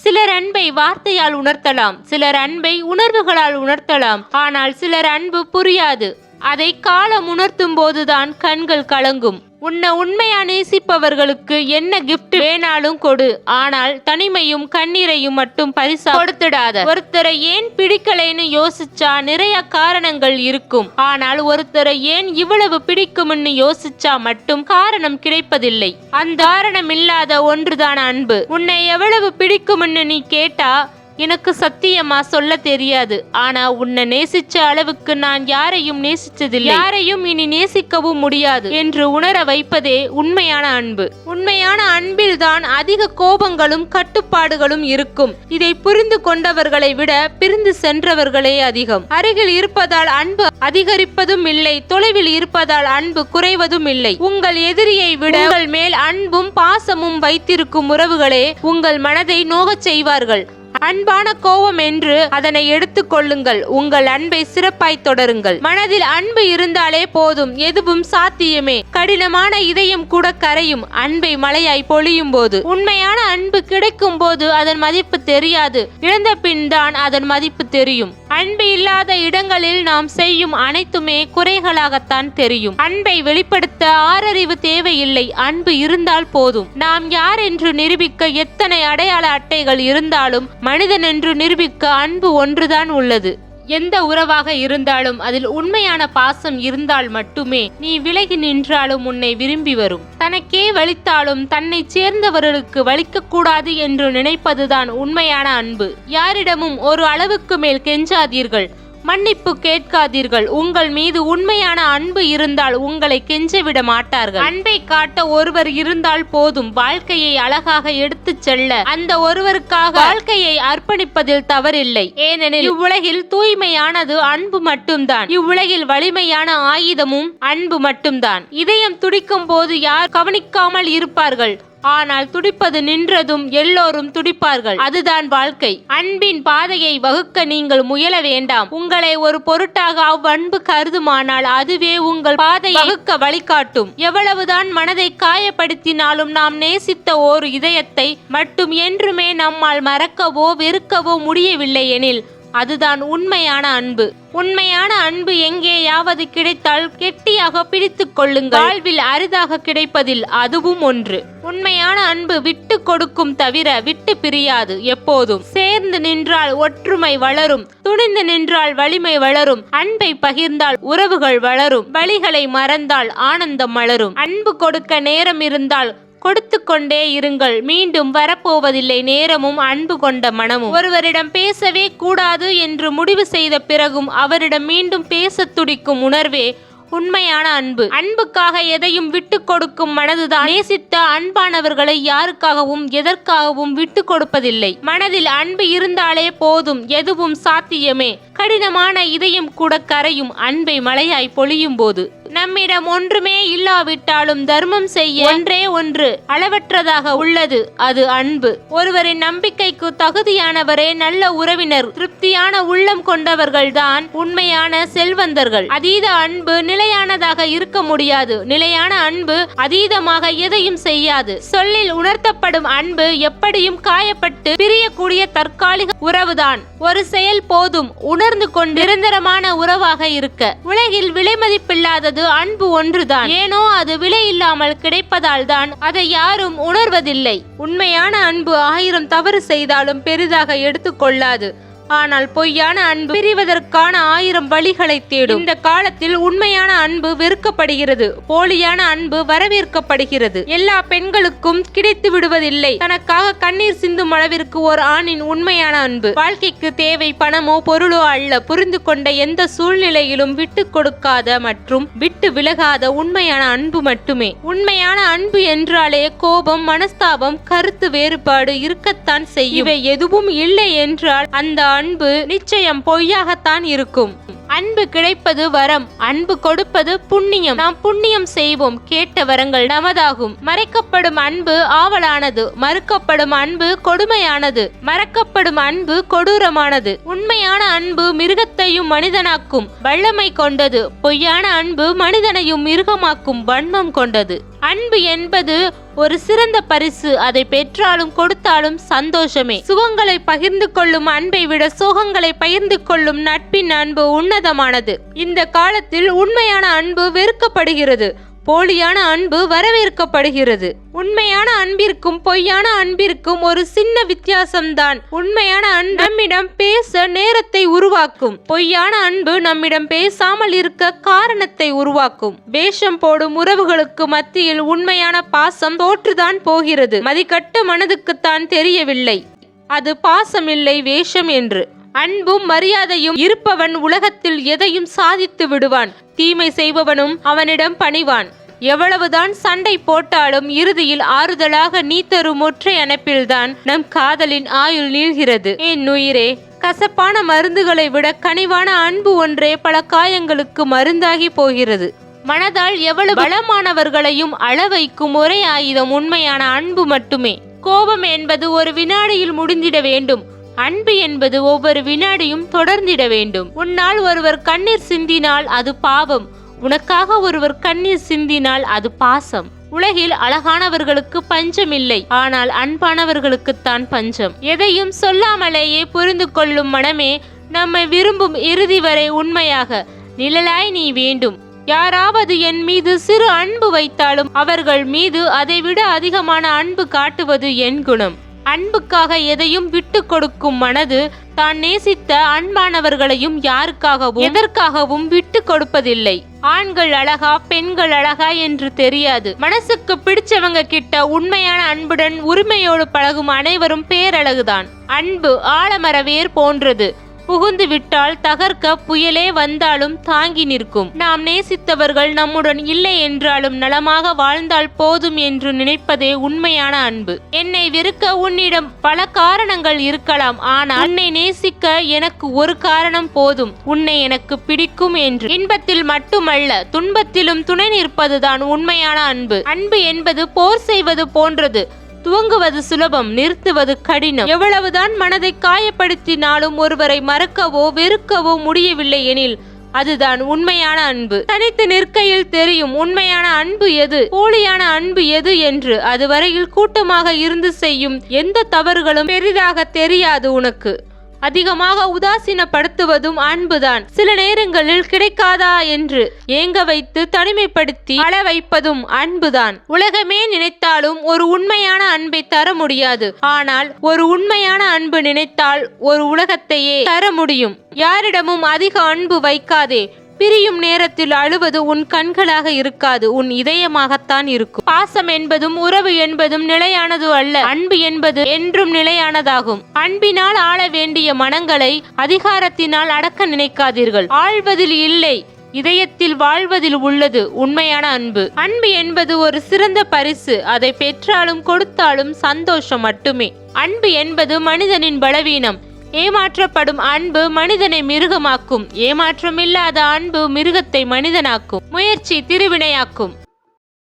சிலர் அன்பை வார்த்தையால் உணர்த்தலாம், சிலர் அன்பை உணர்வுகளால் உணர்த்தலாம். ஆனால் சிலர் அன்பு புரியாது. அதை காலம் உணர்த்தும் போதுதான் கண்கள் கலங்கும். உன்னை உண்மையா நேசிப்பவர்களுக்கு என்ன கிஃப்ட் வேணாலும் கொடு, ஆனால் தனிமையும் கண்ணீரையும் மட்டும் பரிசா கொடுத்துடாத. ஒருத்தரை ஏன் பிடிக்கலைன்னு யோசிச்சா நிறைய காரணங்கள் இருக்கும். ஆனால் ஒருத்தரை ஏன் இவ்வளவு பிடிக்கும்னு யோசிச்சா மட்டும் காரணம் கிடைப்பதில்லை. அந்த காரணம் இல்லாத ஒன்றுதான் அன்பு. உன்னை எவ்வளவு பிடிக்கும்னு நீ கேட்டா எனக்கு சத்தியமா சொல்ல தெரியாது. ஆனா உன்னை நேசிச்ச அளவுக்கு நான் யாரையும் நேசிச்சதில்லை, யாரையும் இனி நேசிக்கவும் முடியாது என்று உணர வைப்பதே உண்மையான அன்பு. உண்மையான அன்பில் தான் அதிக கோபங்களும் கட்டுப்பாடுகளும் இருக்கும். இதை புரிந்து கொண்டவர்களை விட பிரிந்து சென்றவர்களே அதிகம். அருகில் இருப்பதால் அன்பு அதிகரிப்பதும் இல்லை, தொலைவில் இருப்பதால் அன்பு குறைவதும் இல்லை. உங்கள் எதிரியை விட உங்கள் மேல் அன்பும் பாசமும் வைத்திருக்கும் உறவுகளே உங்கள் மனதை நோகச் செய்வார்கள். அன்பான கோபம் என்று அதனை எடுத்துக் கொள்ளுங்கள். உங்கள் அன்பை சிறப்பாய் தொடருங்கள். மனதில் அன்பு இருந்தாலே போதும், எதுவும் சாத்தியமே. கடினமான இதயம் கூட கரையும் அன்பை மழையாய் பொழியும் போது. உண்மையான அன்பு கிடைக்கும் போது அதன் மதிப்பு தெரியாது, இழந்த பின் தான் அதன் மதிப்பு தெரியும். அன்பு இல்லாத இடங்களில் நாம் செய்யும் அனைத்துமே குறைகளாகத்தான் தெரியும். அன்பை வெளிப்படுத்த ஆறறிவு தேவையில்லை, அன்பு இருந்தால் போதும். நாம் யார் என்று நிரூபிக்க எத்தனை அடையாள அட்டைகள் இருந்தாலும் மனிதன் என்று நிரூபிக்க அன்பு ஒன்றுதான் உள்ளது. எந்த உறவாக இருந்தாலும் அதில் உண்மையான பாசம் இருந்தால் மட்டுமே நீ விலகி நின்றாலும் உன்னை விரும்பி வரும். தனக்கே வலித்தாலும் தன்னை சேர்ந்தவர்களுக்கு வலிக்க கூடாது என்று நினைப்பதுதான் உண்மையான அன்பு. யாரிடமும் ஒரு அளவுக்கு மேல் கெஞ்சாதீர்கள், மன்னிப்பு கேட்காதீர்கள். உங்கள் மீது உண்மையான அன்பு இருந்தால் உங்களை கெஞ்சவிட மாட்டார்கள். அன்பை காட்ட ஒருவர் இருந்தால் போதும், வாழ்க்கையை அழகாக எடுத்துச் செல்ல அந்த ஒருவருக்காக வாழ்க்கையை அர்ப்பணிப்பதில் தவறில்லை. ஏனெனில் இவ்வுலகில் தூய்மையானது அன்பு மட்டும்தான். இவ்வுலகில் வலிமையான ஆயுதமும் அன்பு மட்டும்தான். இதயம் துடிக்கும் போது யார் கவனிக்காமல் இருப்பார்கள். ஆனால் துடிப்பது நின்றதும் எல்லோரும் துடிப்பார்கள். அதுதான் வாழ்க்கை. அன்பின் பாதையை வகுக்க நீங்கள் முயல வேண்டாம். உங்களை ஒரு பொருட்டாக அவ்வன்பு கருதுமானால் அதுவே உங்கள் பாதையை வகுக்க வழிகாட்டும். எவ்வளவுதான் மனதை காயப்படுத்தினாலும் நாம் நேசித்த ஓர் இதயத்தை மட்டும் என்றுமே நம்மால் மறக்கவோ வெறுக்கவோ முடியவில்லை எனில் அதுதான் உண்மையான அன்பு. உண்மையான அன்பு எங்கேயாவது கிடைத்தால் கெட்டியாக பிடித்துக் கொள்ளுங்கள். வாழ்வில் அரிதாக கிடைப்பதில் அதுவும் ஒன்று. உண்மையான அன்பு விட்டு கொடுக்கும் தவிர விட்டு பிரியாது. எப்போதும் சேர்ந்து நின்றால் ஒற்றுமை வளரும், துணிந்து நின்றால் வலிமை வளரும். அன்பை பகிர்ந்தால் உறவுகள் வளரும், வழிகளை மறந்தால் ஆனந்தம் மலரும். அன்பு கொடுக்க நேரம் இருந்தால் கொடுத்து கொண்டே இருங்கள். மீண்டும் வரப்போவதில்லை நேரமும் அன்பு கொண்ட மனமும். ஒருவரிடம் பேசவே கூடாது என்று முடிவு செய்த பிறகும் அவரிடம் மீண்டும் பேச துடிக்கும் உணர்வே உண்மையான அன்பு. அன்புக்காக எதையும் விட்டு கொடுக்கும் மனதுதான் நேசித்த அன்பானவர்களை யாருக்காகவும் எதற்காகவும் விட்டு கொடுப்பதில்லை. மனதில் அன்பு இருந்தாலே போதும், எதுவும் சாத்தியமே. கடினமான இதயம் கூட கரையும் அன்பை மழையாய் பொழியும் போது. நம்மிடம் ஒன்றுமே இல்லாவிட்டாலும் தர்மம் செய்ய ஒன்றே ஒன்று அளவற்றதாக உள்ளது, அது அன்பு. ஒருவரின் நம்பிக்கைக்கு தகுதியானவரே நல்ல உறவினர். திருப்தியான உள்ளம் கொண்டவர்கள் தான் உண்மையான செல்வந்தர்கள். அதீத அன்பு நிலையானதாக இருக்க முடியாது. நிலையான அன்பு அதீதமாக எதையும் செய்யாது. சொல்லில் உணர்த்தப்படும் அன்பு எப்படியும் காயப்பட்டு பிரியக்கூடிய தற்காலிக உறவுதான். ஒரு செயல் போதும் உணர்ந்து கொண்டு நிரந்தரமான உறவாக இருக்க. உலகில் விலை மதிப்பில்லாதது அன்பு ஒன்றுதான். ஏனோ அது விலை இல்லாமல் கிடைப்பதால் தான் அதை யாரும் உணர்வதில்லை. உண்மையான அன்பு 1000 தவறு செய்தாலும் பெரிதாக எடுத்துக்கொள்ளாது. ஆனால் பொய்யான அன்பு பிரிவதற்கான 1000 வழிகளை தேடும். இந்த காலத்தில் உண்மையான அன்பு வெறுக்கப்படுகிறது, போலியான அன்பு வரவேற்கப்படுகிறது. எல்லா பெண்களுக்கும் கிடைத்து விடுவதில்லை. தனக்காக கண்ணீர் சிந்தும் அளவிற்கு ஒரு ஆணின் உண்மையான அன்பு. வாழ்க்கைக்கு தேவை பணமோ பொருளோ அல்ல. புரிந்து கொண்ட எந்த சூழ்நிலையிலும் விட்டு கொடுக்காத மற்றும் விட்டு விலகாத உண்மையான அன்பு மட்டுமே. உண்மையான அன்பு என்றாலே கோபம், மனஸ்தாபம், கருத்து வேறுபாடு இருக்கத்தான் செய்யும். இவை எதுவும் இல்லை என்றால் அந்த அன்பு நிச்சயம் பொய்யாகத்தான் இருக்கும். அன்பு கிடைப்பது வரம், அன்பு கொடுப்பது புண்ணியம். நாம் புண்ணியம் செய்வோம், கேட்ட வரங்கள் நமதாகும். மறைக்கப்படும் அன்பு ஆவலானது, மறுக்கப்படும் அன்பு கொடுமையானது, மறக்கப்படும் அன்பு கொடூரமானது. உண்மையான அன்பு மிருகத்தையும் மனிதனாக்கும் வல்லமை கொண்டது. பொய்யான அன்பு மனிதனையும் மிருகமாக்கும் வன்மம் கொண்டது. அன்பு என்பது ஒரு சிறந்த பரிசு. அதை பெற்றாலும் கொடுத்தாலும் சந்தோஷமே. சுகங்களை பகிர்ந்து கொள்ளும் அன்பை விட சோகங்களை பகிர்ந்து கொள்ளும் நட்பின் அன்பு உன்னதமானது. இந்த காலத்தில் உண்மையான அன்பு வெறுக்கப்படுகிறது, போலியான அன்பு வரவேற்கப்படுகிறது. உண்மையான அன்பிற்கும் பொய்யான அன்பிற்கும் ஒரு சின்ன வித்தியாசம்தான். உண்மையான அன்பு நம்மிடம் பேச நேரத்தை உருவாக்கும். பொய்யான அன்பு நம்மிடம் பேசாமல் இருக்க காரணத்தை உருவாக்கும். வேஷம் போடும் உறவுகளுக்கு மத்தியில் உண்மையான பாசம் தோற்றுதான் போகிறது. மதிக்கட்ட மனதுக்குத்தான் தெரியவில்லை அது பாசமில்லை வேஷம் என்று. அன்பும் மரியாதையும் இருப்பவன் உலகத்தில் எதையும் சாதித்து விடுவான். தீமை செய்பவனும் அவனிடம் பணிவான். எவ்வளவுதான் சண்டை போட்டாலும் இறுதியில் ஆறுதலாக நீ தரும் ஒற்றை அணைப்பில்தான் நம் காதலின் ஆயுள் நீள்கிறது. என் உயிரே, கசப்பான மருந்துகளை விட கனிவான அன்பு ஒன்றே பல காயங்களுக்கு மருந்தாகி போகிறது. மனதால் எவ்வளவு பலமானவர்களையும் அள வைக்கும் ஒரே ஆயுதம் உண்மையான அன்பு மட்டுமே. கோபம் என்பது ஒரு வினாடியில் முடிந்திட வேண்டும். அன்பு என்பது ஒவ்வொரு வினாடியும் தொடர்ந்திட வேண்டும். உன்னால் ஒருவர் கண்ணீர் சிந்தினால் அது பாவம். உனக்காக ஒருவர் கண்ணீர் சிந்தினால் அது பாசம். உலகில் அழகானவர்களுக்கு பஞ்சம் இல்லை, ஆனால் அன்பானவர்களுக்குத்தான் பஞ்சம். எதையும் சொல்லாமலேயே புரிந்து கொள்ளும் மனமே நம்மை விரும்பும் இறுதி வரை உண்மையாக நிழலாய் நீ வேண்டும். யாராவது என் மீது சிறு அன்பு வைத்தாலும் அவர்கள் மீது அதைவிட அதிகமான அன்பு காட்டுவது என் குணம். அன்புக்காக எதையும் விட்டு கொடுக்கும் மனது தான் நேசித்த அன்பானவர்களையும் யாருக்காகவும் எதற்காகவும் விட்டு கொடுப்பதில்லை. ஆண்கள் அழகா பெண்கள் அழகா என்று தெரியாது. மனசுக்கு பிடிச்சவங்க கிட்ட உண்மையான அன்புடன் உரிமையோடு பழகும் அனைவரும் பேரழகுதான். அன்பு ஆலமர வேர் போன்றது. புகுந்து விட்டால் தகர்க்க புயலே வந்தாலும் தாங்கி நிற்கும். நாம் நேசித்தவர்கள் நம்முடன் இல்லை என்றாலும் நலமாக வாழ்ந்தால் போதும் என்று நினைப்பதே உண்மையான அன்பு. என்னை வெறுக்க உன்னிடம் பல காரணங்கள் இருக்கலாம், ஆனால் உன்னை நேசிக்க எனக்கு ஒரு காரணம் போதும். உன்னை எனக்கு பிடிக்கும் என்று. இன்பத்தில் மட்டுமல்ல துன்பத்திலும் துணை நிற்பதுதான் உண்மையான அன்பு. அன்பு என்பது போர் செய்வது போன்றது. துவங்குவது சுலபம், நிறுத்துவது கடினம். எவ்வளவுதான் மனதை காயப்படுத்தினாலும் ஒருவரை மறக்கவோ வெறுக்கவோ முடியவில்லை எனில் அதுதான் உண்மையான அன்பு. தனித்து நிற்கையில் தெரியும் உண்மையான அன்பு எது, போலியான அன்பு எது என்று. அதுவரையில் கூட்டமாக இருந்து செய்யும் எந்த தவறுகளும் பெரிதாக தெரியாது உனக்கு. அதிகமாக உதாசீனப்படுத்துவதும் அன்புதான். சில நேரங்களில் கிடைக்காதா என்று ஏங்க வைத்து தனிமைப்படுத்தி அழ வைப்பதும் அன்புதான். உலகமே நினைத்தாலும் ஒரு உண்மையான அன்பை தர முடியாது. ஆனால் ஒரு உண்மையான அன்பு நினைத்தால் ஒரு உலகத்தையே தர முடியும். யாரிடமும் அதிக அன்பு வைக்காதே. பிரியும் நேரத்தில் அழுவது உன் கண்களாக இருக்காது, உன் இதயமாகத்தான் இருக்கும். பாசம் என்பதும் உறவு என்பதும் நிலையானது அல்ல. அன்பு என்பது என்றும் நிலையானதாகும். அன்பினால் ஆள வேண்டிய மனங்களை அதிகாரத்தினால் அடக்க நினைக்காதீர்கள். ஆள்வதில் இல்லை, இதயத்தில் வாழ்வதில் உள்ளது உண்மையான அன்பு. அன்பு என்பது ஒரு சிறந்த பரிசு. அதை பெற்றாலும் கொடுத்தாலும் சந்தோஷம் மட்டுமே. அன்பு என்பது மனிதனின் பலவீனம். ஏமாற்றப்படும் அன்பு மனிதனை மிருகமாக்கும். ஏமாற்றமில்லாத அன்பு மிருகத்தை மனிதனாக்கும். முயற்சி திருவினையாக்கும்.